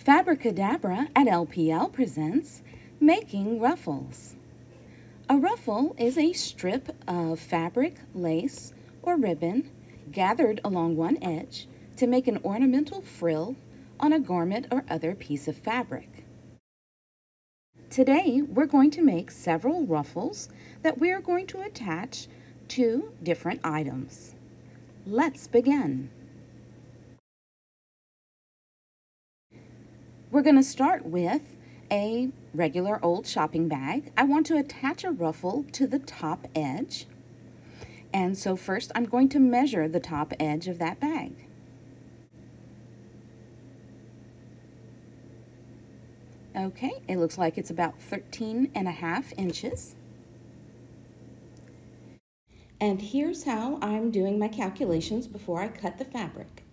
Fabricadabra at LPL presents Making Ruffles. A ruffle is a strip of fabric, lace, or ribbon gathered along one edge to make an ornamental frill on a garment or other piece of fabric. Today, we're going to make several ruffles that we are going to attach to different items. Let's begin. We're going to start with a regular old shopping bag. I want to attach a ruffle to the top edge. And so first I'm going to measure the top edge of that bag. Okay, it looks like it's about 13.5 inches. And here's how I'm doing my calculations before I cut the fabric.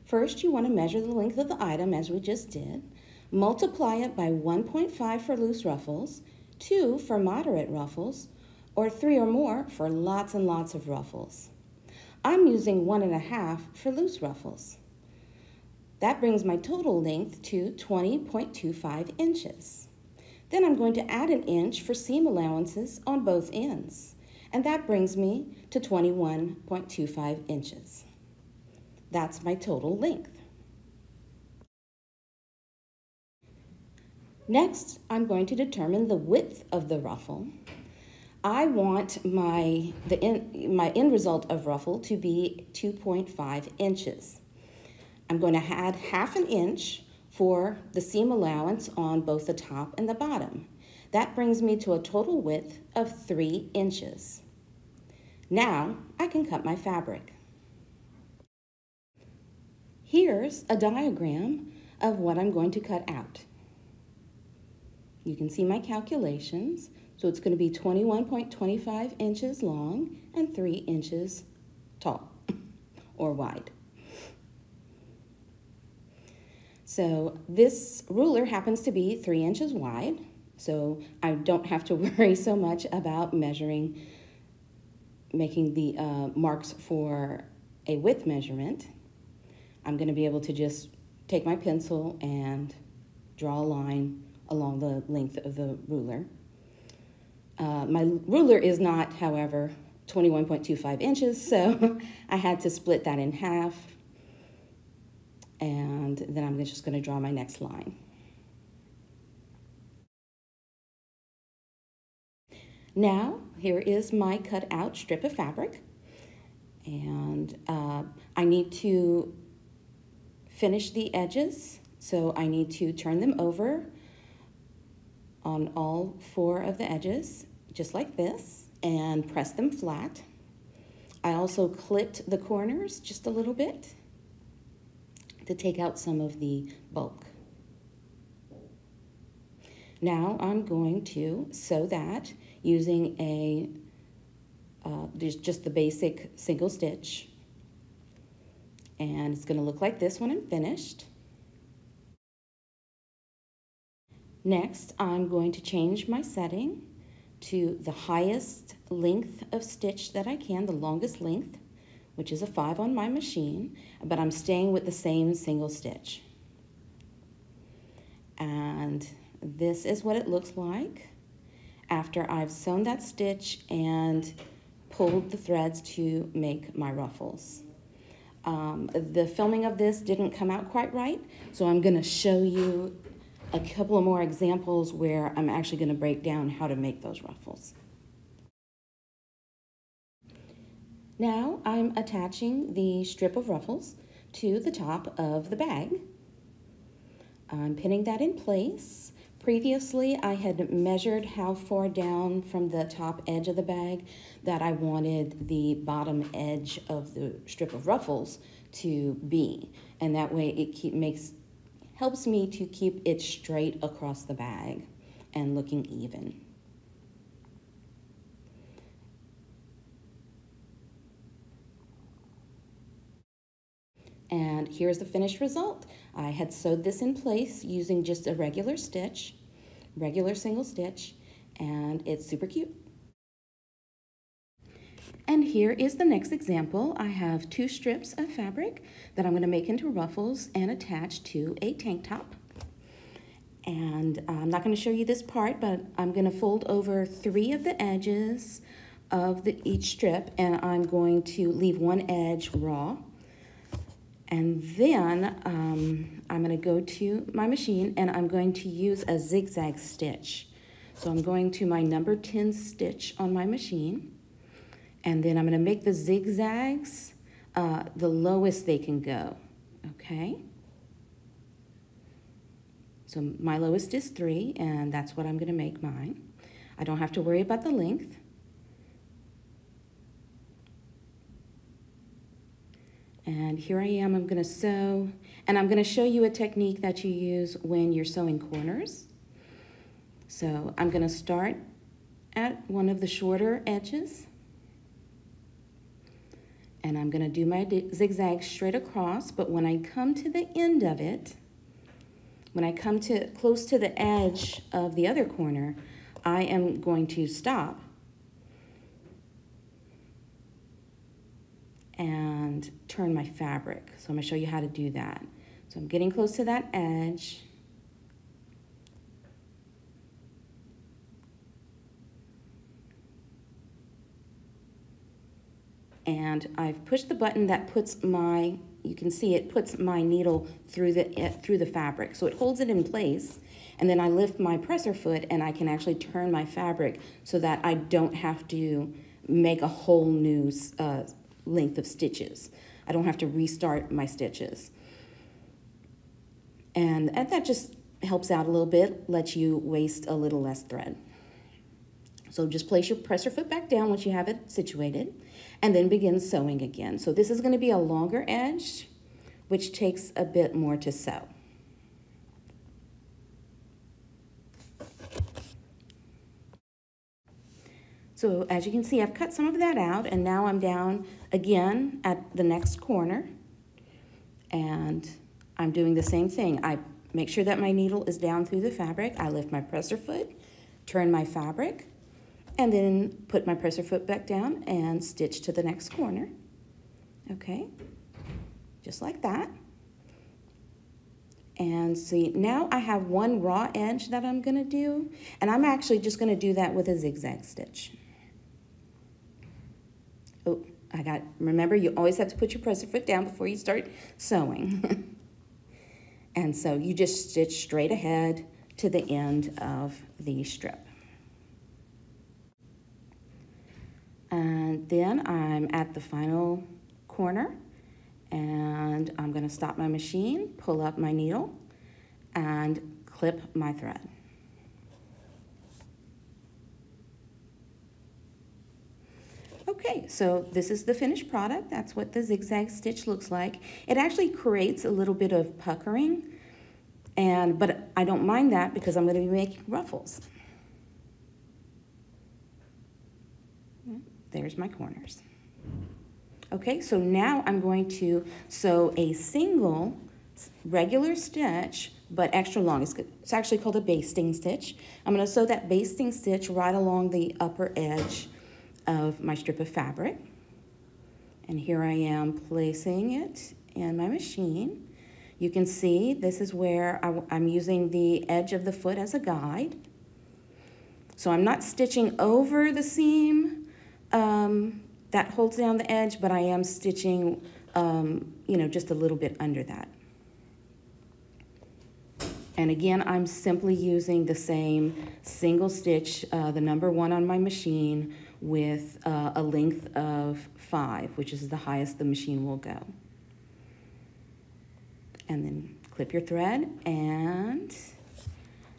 First, you want to measure the length of the item as we just did. Multiply it by 1.5 for loose ruffles, 2 for moderate ruffles, or 3 or more for lots and lots of ruffles. I'm using 1.5 for loose ruffles. That brings my total length to 20.25 inches. Then I'm going to add an inch for seam allowances on both ends, and that brings me to 21.25 inches. That's my total length. Next, I'm going to determine the width of the ruffle. I want my end result of ruffle to be 2.5 inches. I'm going to add half an inch for the seam allowance on both the top and the bottom. That brings me to a total width of 3 inches. Now I can cut my fabric. Here's a diagram of what I'm going to cut out. You can see my calculations. So it's going to be 21.25 inches long and 3 inches tall or wide. So this ruler happens to be 3 inches wide, so I don't have to worry so much about making the marks for a width measurement. I'm going to be able to just take my pencil and draw a line along the length of the ruler. My ruler is not, however, 21.25 inches, so I had to split that in half, and then I'm just going to draw my next line. Now, here is my cut out strip of fabric, and I need to finish the edges, so I need to turn them over on all 4 of the edges, just like this, and press them flat. I also clipped the corners just a little bit to take out some of the bulk. Now I'm going to sew that using just the basic single stitch, and it's going to look like this when I'm finished. Next, I'm going to change my setting to the highest length of stitch that I can, the longest length, which is a 5 on my machine, but I'm staying with the same single stitch. And this is what it looks like after I've sewn that stitch and pulled the threads to make my ruffles. The filming of this didn't come out quite right, so I'm going to show you a couple of more examples where I'm actually going to break down how to make those ruffles. Now I'm attaching the strip of ruffles to the top of the bag. I'm pinning that in place. Previously, I had measured how far down from the top edge of the bag that I wanted the bottom edge of the strip of ruffles to be, and that way it helps me to keep it straight across the bag and looking even. And here's the finished result. I had sewed this in place using just a regular single stitch, and it's super cute. And here is the next example. I have 2 strips of fabric that I'm going to make into ruffles and attach to a tank top. And I'm not going to show you this part, but I'm going to fold over 3 of the edges of each strip, and I'm going to leave one edge raw. And then I'm going to go to my machine, and I'm going to use a zigzag stitch. So I'm going to my number 10 stitch on my machine, and then I'm going to make the zigzags the lowest they can go, okay? So my lowest is 3, and that's what I'm going to make mine. I don't have to worry about the length. And here I am, I'm going to sew, and I'm going to show you a technique that you use when you're sewing corners. So I'm going to start at one of the shorter edges, and I'm going to do my zigzag straight across, but when I come to the end of it, when I come to close to the edge of the other corner, I am going to stop and turn my fabric. So I'm going to show you how to do that. So I'm getting close to that edge. And I've pushed the button that puts my, you can see it puts my needle through the fabric. So it holds it in place, and then I lift my presser foot and I can actually turn my fabric so that I don't have to make a whole new length of stitches. I don't have to restart my stitches. And that just helps out a little bit, lets you waste a little less thread. So just place your presser foot back down once you have it situated, and then begin sewing again. So this is going to be a longer edge, which takes a bit more to sew. So as you can see, I've cut some of that out, and now I'm down again at the next corner, and I'm doing the same thing. I make sure that my needle is down through the fabric. I lift my presser foot, turn my fabric, and then put my presser foot back down and stitch to the next corner. Okay, just like that. And see, now I have one raw edge that I'm gonna do, and I'm actually just gonna do that with a zigzag stitch. Oh, remember, you always have to put your presser foot down before you start sewing. And so you just stitch straight ahead to the end of the strip. And then I'm at the final corner, and I'm going to stop my machine, pull up my needle, and clip my thread. Okay, so this is the finished product. That's what the zigzag stitch looks like. It actually creates a little bit of puckering, but I don't mind that because I'm going to be making ruffles. There's my corners. Okay, so now I'm going to sew a single regular stitch, but extra long. It's actually called a basting stitch. I'm going to sew that basting stitch right along the upper edge of my strip of fabric. And here I am placing it in my machine. You can see this is where I'm using the edge of the foot as a guide. So I'm not stitching over the seam that holds down the edge, but I am stitching, just a little bit under that. And again, I'm simply using the same single stitch, the number 1 on my machine, with a length of 5, which is the highest the machine will go. And then clip your thread, and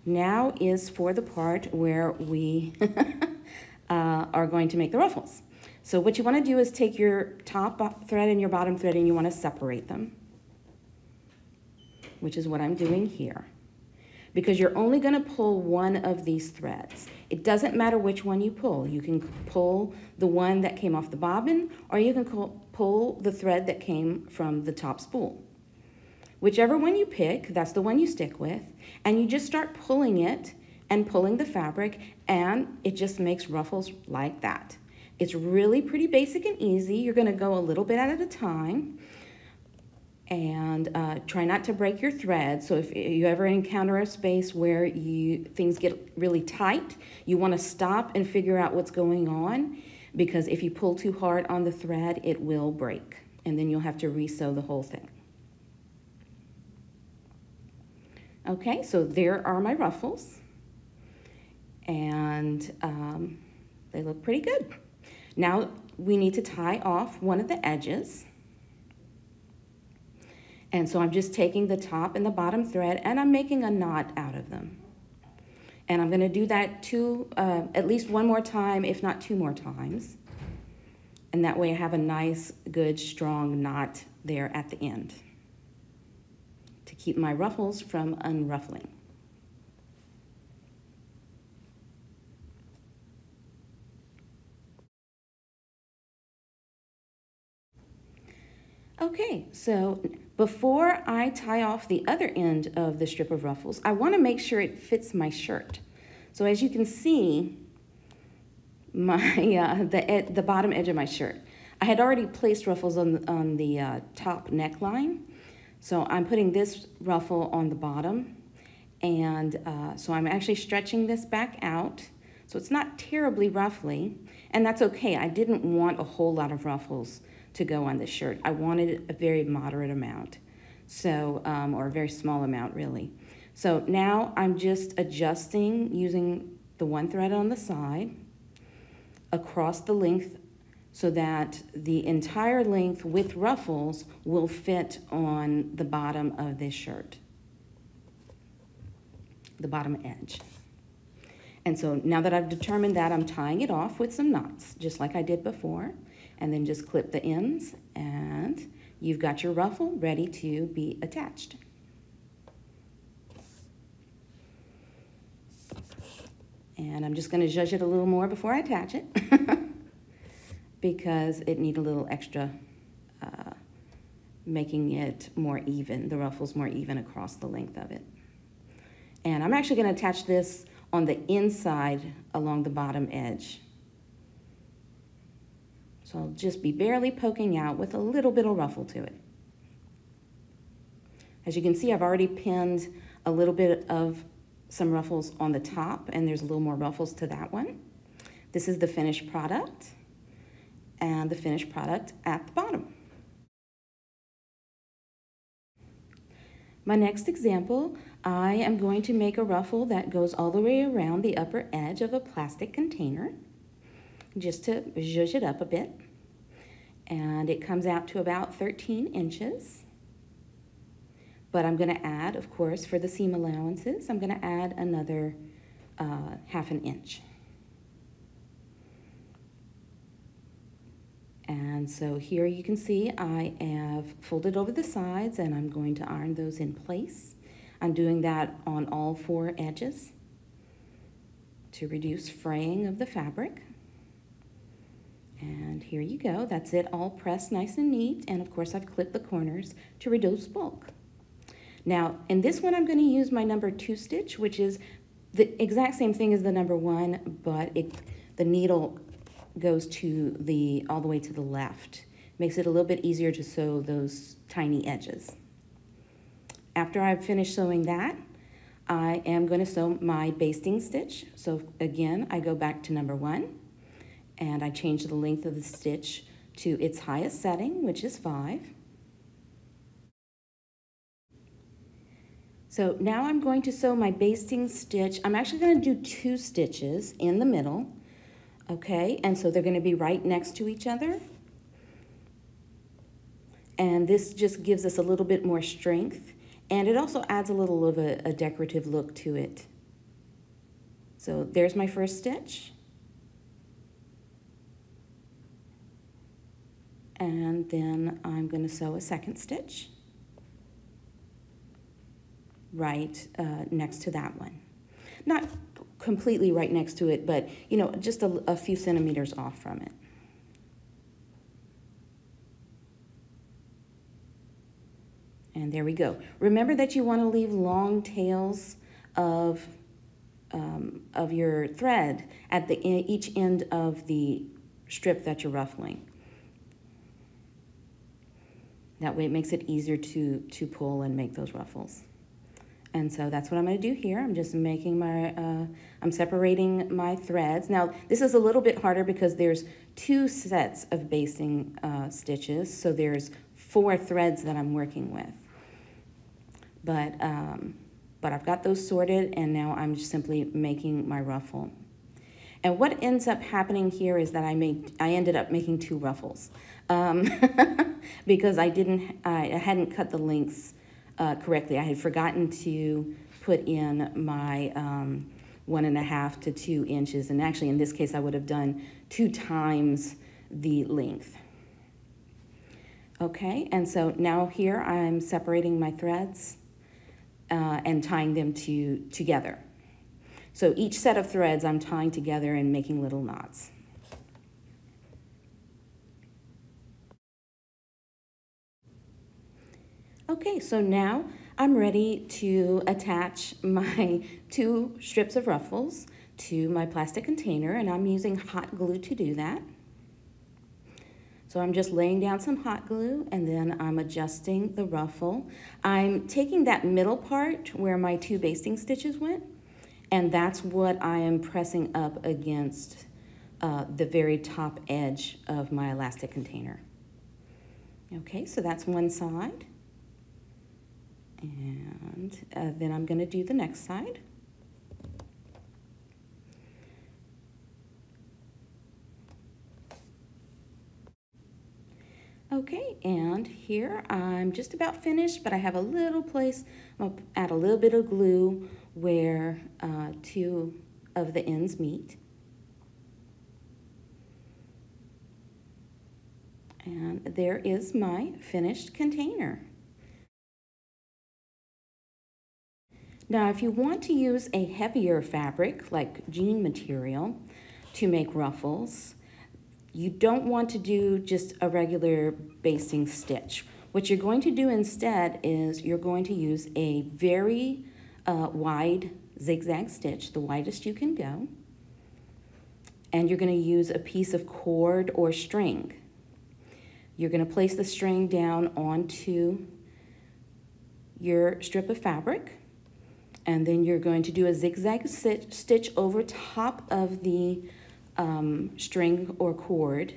now is for the part where we are going to make the ruffles. So what you want to do is take your top thread and your bottom thread, and you want to separate them, which is what I'm doing here. Because you're only going to pull one of these threads. It doesn't matter which one you pull. You can pull the one that came off the bobbin, or you can pull the thread that came from the top spool. Whichever one you pick, that's the one you stick with, and you just start pulling it and pulling the fabric, and it just makes ruffles like that. It's really pretty basic and easy. You're going to go a little bit at a time. And try not to break your thread. So if you ever encounter a space where things get really tight, you want to stop and figure out what's going on, because if you pull too hard on the thread, it will break, and then you'll have to re-sew the whole thing. Okay, so there are my ruffles, and they look pretty good. Now we need to tie off one of the edges. And so I'm just taking the top and the bottom thread and I'm making a knot out of them. And I'm gonna do that at least one more time, if not 2 more times. And that way I have a nice, good, strong knot there at the end to keep my ruffles from unruffling. Okay, so before I tie off the other end of the strip of ruffles, I want to make sure it fits my shirt. So as you can see, the bottom edge of my shirt, I had already placed ruffles on the top neckline. So I'm putting this ruffle on the bottom, and so I'm actually stretching this back out. So it's not terribly ruffly, and that's okay. I didn't want a whole lot of ruffles to go on this shirt. I wanted a very moderate amount, so or a very small amount really. So now I'm just adjusting using the one thread on the side across the length so that the entire length with ruffles will fit on the bottom of this shirt, the bottom edge. And so now that I've determined that, I'm tying it off with some knots, just like I did before. And then just clip the ends, and you've got your ruffle ready to be attached. And I'm just going to zhuzh it a little more before I attach it because it needs a little extra, making it more even, the ruffles more even across the length of it. And I'm actually going to attach this on the inside along the bottom edge. So I'll just be barely poking out with a little bit of ruffle to it. As you can see, I've already pinned a little bit of some ruffles on the top, and there's a little more ruffles to that one. This is the finished product, and the finished product at the bottom. My next example, I am going to make a ruffle that goes all the way around the upper edge of a plastic container, just to zhuzh it up a bit. And it comes out to about 13 inches. But I'm going to add, of course, for the seam allowances, I'm going to add another ½ an inch. And so here you can see I have folded over the sides, and I'm going to iron those in place. I'm doing that on all 4 edges to reduce fraying of the fabric. And here you go, that's it, all pressed nice and neat, and of course I've clipped the corners to reduce bulk. Now in this one I'm going to use my number 2 stitch, which is the exact same thing as the number 1, but the needle goes to all the way to the left. Makes it a little bit easier to sew those tiny edges. After I've finished sewing that, I am going to sew my basting stitch. So again, I go back to number 1. And I change the length of the stitch to its highest setting, which is 5. So now I'm going to sew my basting stitch. I'm actually going to do 2 stitches in the middle, okay? And so they're going to be right next to each other. And this just gives us a little bit more strength, and it also adds a little of a decorative look to it. So there's my first stitch. And then I'm going to sew a second stitch right next to that one. Not completely right next to it, but you know, just a few centimeters off from it. And there we go. Remember that you want to leave long tails of your thread at each end of the strip that you're ruffling. That way it makes it easier to pull and make those ruffles. And so that's what I'm going to do here. I'm just making my, I'm separating my threads. Now, this is a little bit harder because there's 2 sets of basting stitches. So there's 4 threads that I'm working with. But I've got those sorted, and now I'm just simply making my ruffle. And what ends up happening here is that I ended up making 2 ruffles because I hadn't cut the lengths correctly. I had forgotten to put in my 1.5 to 2 inches, and actually in this case I would have done 2 times the length. Okay, and so now here I'm separating my threads and tying them together. So each set of threads I'm tying together and making little knots. Okay, so now I'm ready to attach my 2 strips of ruffles to my plastic container, and I'm using hot glue to do that. So I'm just laying down some hot glue, and then I'm adjusting the ruffle. I'm taking that middle part where my 2 basting stitches went, and that's what I am pressing up against the very top edge of my elastic container. Okay, so that's one side. And then I'm going to do the next side. Okay, and here I'm just about finished, but I have a little place, I'll add a little bit of glue where 2 of the ends meet. And there is my finished container. Now, if you want to use a heavier fabric, like jean material, to make ruffles, you don't want to do just a regular basting stitch. What you're going to do instead is you're going to use a very wide zigzag stitch, the widest you can go, and you're going to use a piece of cord or string. You're going to place the string down onto your strip of fabric, and then you're going to do a zigzag stitch over top of the string or cord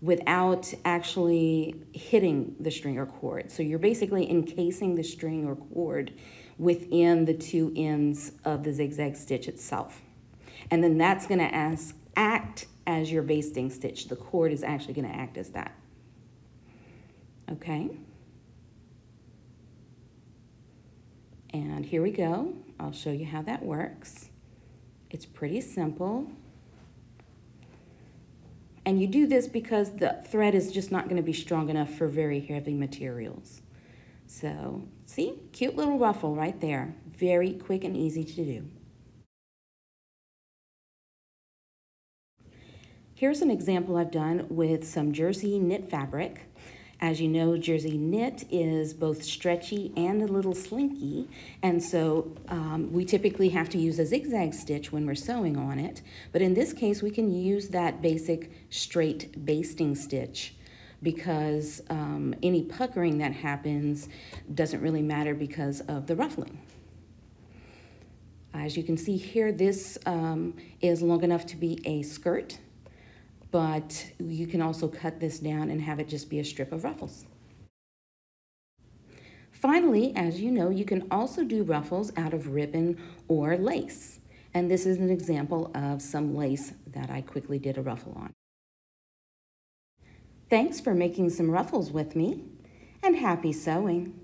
without actually hitting the string or cord. So you're basically encasing the string or cord within the 2 ends of the zigzag stitch itself. And then that's going to act as your basting stitch. The cord is actually going to act as that. Okay. And here we go. I'll show you how that works. It's pretty simple. And you do this because the thread is just not going to be strong enough for very heavy materials. So, see? Cute little ruffle right there. Very quick and easy to do. Here's an example I've done with some jersey knit fabric. As you know, jersey knit is both stretchy and a little slinky, and so we typically have to use a zigzag stitch when we're sewing on it, but in this case we can use that basic straight basting stitch because any puckering that happens doesn't really matter because of the ruffling. As you can see here, this is long enough to be a skirt, but you can also cut this down and have it just be a strip of ruffles. Finally, as you know, you can also do ruffles out of ribbon or lace. And this is an example of some lace that I quickly did a ruffle on. Thanks for making some ruffles with me, and happy sewing!